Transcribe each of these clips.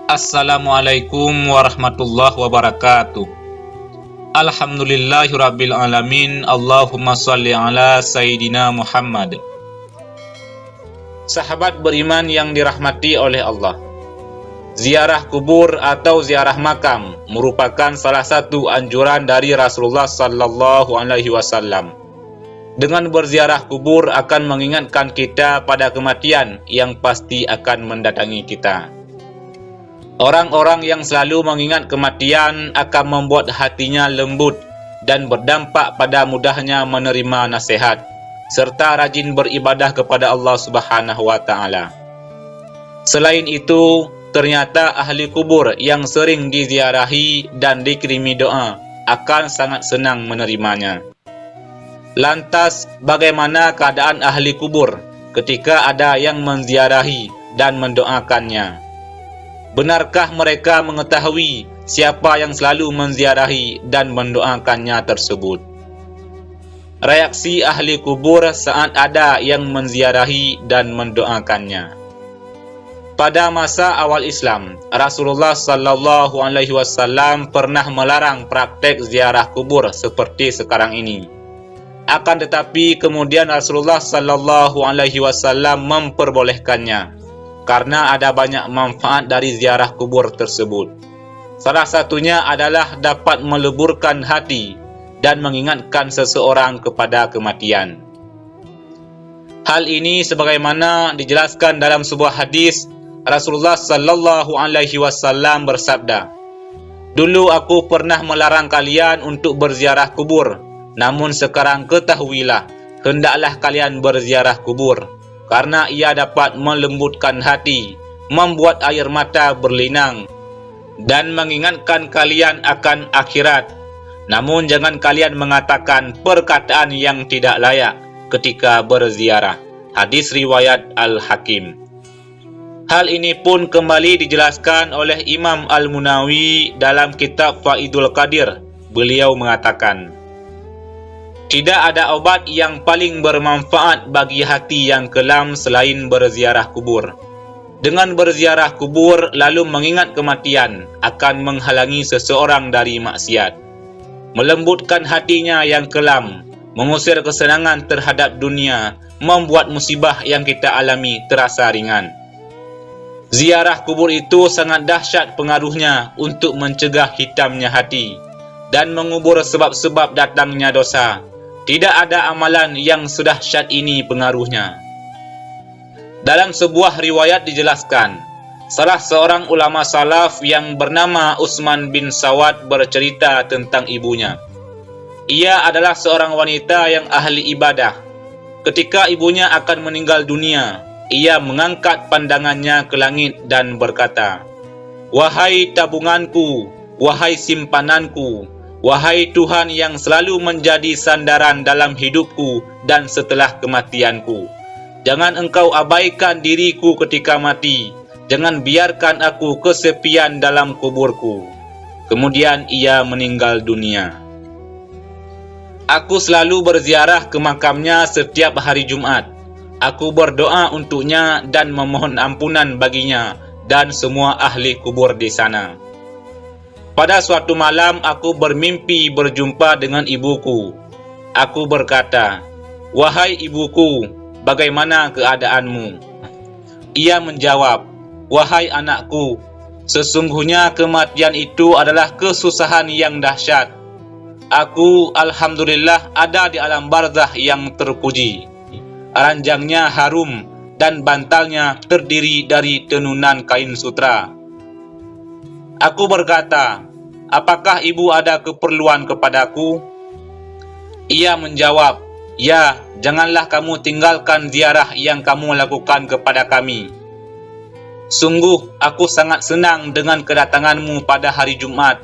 Assalamualaikum warahmatullahi wabarakatuh. Alhamdulillahirabbil alamin. Allahumma shalli ala Sayyidina Muhammad. Sahabat beriman yang dirahmati oleh Allah, ziarah kubur atau ziarah makam merupakan salah satu anjuran dari Rasulullah sallallahu alaihi wasallam. Dengan berziarah kubur akan mengingatkan kita pada kematian yang pasti akan mendatangi kita. Orang-orang yang selalu mengingat kematian akan membuat hatinya lembut dan berdampak pada mudahnya menerima nasihat, serta rajin beribadah kepada Allah Subhanahu wa Ta'ala. Selain itu, ternyata ahli kubur yang sering diziarahi dan dikirimi doa akan sangat senang menerimanya. Lantas, bagaimana keadaan ahli kubur ketika ada yang menziarahi dan mendoakannya? Benarkah mereka mengetahui siapa yang selalu menziarahi dan mendoakannya tersebut? Reaksi ahli kubur saat ada yang menziarahi dan mendoakannya. Pada masa awal Islam, Rasulullah sallallahu alaihi wasallam pernah melarang praktek ziarah kubur seperti sekarang ini. Akan tetapi kemudian Rasulullah sallallahu alaihi wasallam memperbolehkannya karena ada banyak manfaat dari ziarah kubur tersebut. Salah satunya adalah dapat meleburkan hati dan mengingatkan seseorang kepada kematian. Hal ini sebagaimana dijelaskan dalam sebuah hadis, Rasulullah sallallahu alaihi wasallam bersabda, "Dulu aku pernah melarang kalian untuk berziarah kubur. Namun sekarang ketahuilah, hendaklah kalian berziarah kubur, karena ia dapat melembutkan hati, membuat air mata berlinang, dan mengingatkan kalian akan akhirat. Namun jangan kalian mengatakan perkataan yang tidak layak ketika berziarah." Hadis riwayat Al-Hakim. Hal ini pun kembali dijelaskan oleh Imam Al-Munawi dalam kitab Faidul Qadir. Beliau mengatakan, "Tidak ada obat yang paling bermanfaat bagi hati yang kelam selain berziarah kubur. Dengan berziarah kubur lalu mengingat kematian akan menghalangi seseorang dari maksiat, melembutkan hatinya yang kelam, mengusir kesenangan terhadap dunia, membuat musibah yang kita alami terasa ringan. Ziarah kubur itu sangat dahsyat pengaruhnya untuk mencegah hitamnya hati dan mengubur sebab-sebab datangnya dosa. Tidak ada amalan yang sedahsyat ini pengaruhnya." Dalam sebuah riwayat dijelaskan, salah seorang ulama salaf yang bernama Utsman bin Sawad bercerita tentang ibunya. Ia adalah seorang wanita yang ahli ibadah. Ketika ibunya akan meninggal dunia, ia mengangkat pandangannya ke langit dan berkata, "Wahai tabunganku, wahai simpananku, wahai Tuhan yang selalu menjadi sandaran dalam hidupku dan setelah kematianku, jangan Engkau abaikan diriku ketika mati, jangan biarkan aku kesepian dalam kuburku." Kemudian ia meninggal dunia. Aku selalu berziarah ke makamnya setiap hari Jumat. Aku berdoa untuknya dan memohon ampunan baginya dan semua ahli kubur di sana. Pada suatu malam aku bermimpi berjumpa dengan ibuku. Aku berkata, "Wahai ibuku, bagaimana keadaanmu?" Ia menjawab, "Wahai anakku, sesungguhnya kematian itu adalah kesusahan yang dahsyat. Aku alhamdulillah ada di alam barzakh yang terpuji. Ranjangnya harum dan bantalnya terdiri dari tenunan kain sutra." Aku berkata, "Apakah ibu ada keperluan kepadaku?" Ia menjawab, "Ya, janganlah kamu tinggalkan ziarah yang kamu lakukan kepada kami. Sungguh, aku sangat senang dengan kedatanganmu pada hari Jumat,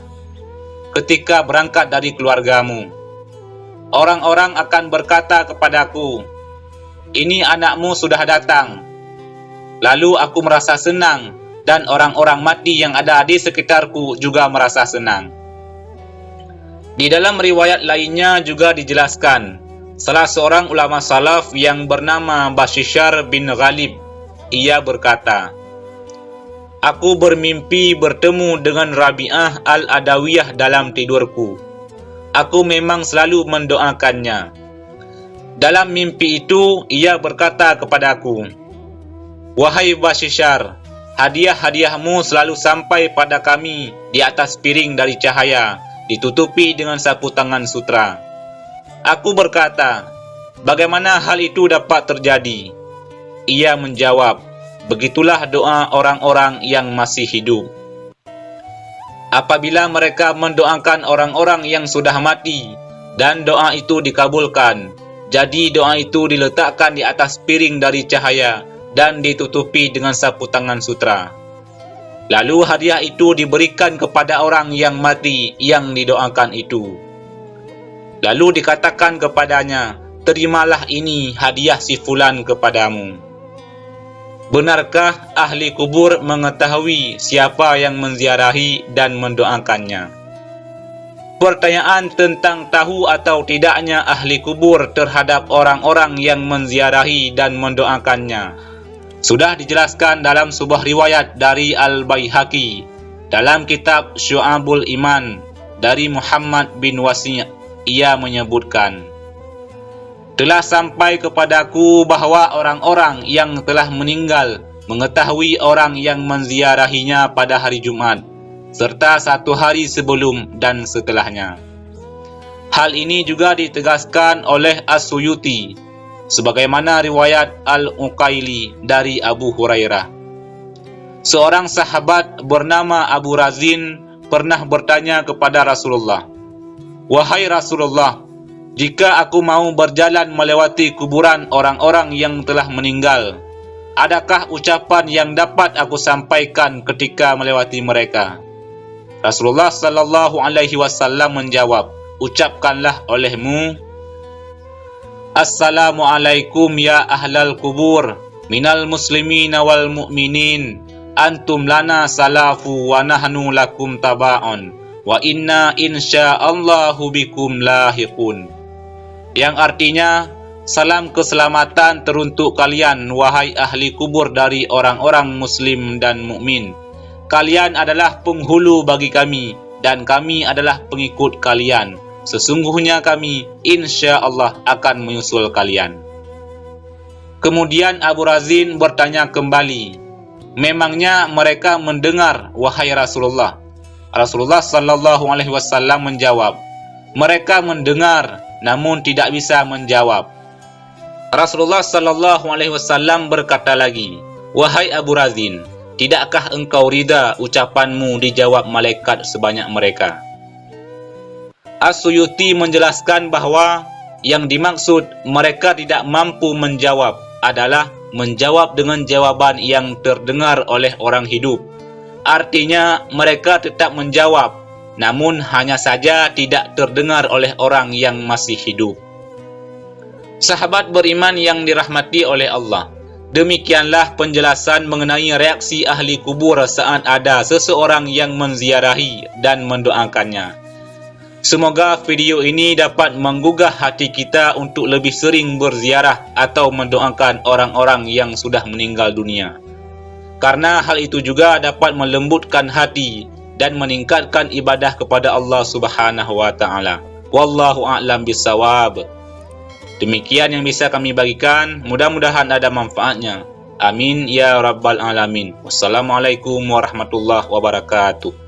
ketika berangkat dari keluargamu. Orang-orang akan berkata kepadaku, 'Ini anakmu sudah datang.' Lalu aku merasa senang, dan orang-orang mati yang ada di sekitarku juga merasa senang." Di dalam riwayat lainnya juga dijelaskan, salah seorang ulama salaf yang bernama Bashishar bin Ghalib, ia berkata, Aku bermimpi bertemu dengan Rabi'ah Al-Adawiyah dalam tidurku. Aku memang selalu mendoakannya. Dalam mimpi itu, ia berkata kepadaku, "Wahai Bashishar, hadiah-hadiahmu selalu sampai pada kami di atas piring dari cahaya, ditutupi dengan sapu tangan sutra." Aku berkata, "Bagaimana hal itu dapat terjadi?" Ia menjawab, "Begitulah doa orang-orang yang masih hidup. Apabila mereka mendoakan orang-orang yang sudah mati dan doa itu dikabulkan, jadi doa itu diletakkan di atas piring dari cahaya dan ditutupi dengan sapu tangan sutra. Lalu hadiah itu diberikan kepada orang yang mati yang didoakan itu. Lalu dikatakan kepadanya, 'Terimalah ini hadiah si fulan kepadamu.' Benarkah ahli kubur mengetahui siapa yang menziarahi dan mendoakannya?" Pertanyaan tentang tahu atau tidaknya ahli kubur terhadap orang-orang yang menziarahi dan mendoakannya sudah dijelaskan dalam sebuah riwayat dari Al-Baihaqi dalam kitab Syu'abul Iman dari Muhammad bin Wasi'. Ia menyebutkan, "Telah sampai kepadaku bahwa orang-orang yang telah meninggal mengetahui orang yang menziarahinya pada hari Jumat, serta satu hari sebelum dan setelahnya." Hal ini juga ditegaskan oleh As-Suyuti, sebagaimana riwayat Al-Uqaili dari Abu Hurairah. Seorang sahabat bernama Abu Razin pernah bertanya kepada Rasulullah, "Wahai Rasulullah, jika aku mau berjalan melewati kuburan orang-orang yang telah meninggal, adakah ucapan yang dapat aku sampaikan ketika melewati mereka?" Rasulullah sallallahu alaihi wasallam menjawab, "Ucapkanlah olehmu, 'Assalamualaikum ya ahlal kubur, minal muslimina wal mu'minin, antum lana salafu wa nahnu lakum taba'un, wa inna insya'allahu bikum lahiqun." Yang artinya, salam keselamatan teruntuk kalian, wahai ahli kubur dari orang-orang muslim dan mukmin. Kalian adalah penghulu bagi kami, dan kami adalah pengikut kalian. Sesungguhnya kami, insya Allah, akan menyusul kalian. Kemudian Abu Razin bertanya kembali, "Memangnya mereka mendengar, wahai Rasulullah?" Rasulullah sallallahu alaihi wasallam menjawab, "Mereka mendengar, namun tidak bisa menjawab." Rasulullah sallallahu alaihi wasallam berkata lagi, "Wahai Abu Razin, tidakkah engkau rida ucapanmu dijawab malaikat sebanyak mereka?" As-Suyuti menjelaskan bahwa yang dimaksud mereka tidak mampu menjawab adalah menjawab dengan jawaban yang terdengar oleh orang hidup. Artinya mereka tetap menjawab, namun hanya saja tidak terdengar oleh orang yang masih hidup. Sahabat beriman yang dirahmati oleh Allah, demikianlah penjelasan mengenai reaksi ahli kubur saat ada seseorang yang menziarahi dan mendoakannya. Semoga video ini dapat menggugah hati kita untuk lebih sering berziarah atau mendoakan orang-orang yang sudah meninggal dunia. Karena hal itu juga dapat melembutkan hati dan meningkatkan ibadah kepada Allah Subhanahu wa taala. Wallahu a'lam bissawab. Demikian yang bisa kami bagikan, mudah-mudahan ada manfaatnya. Amin ya rabbal alamin. Wassalamualaikum warahmatullahi wabarakatuh.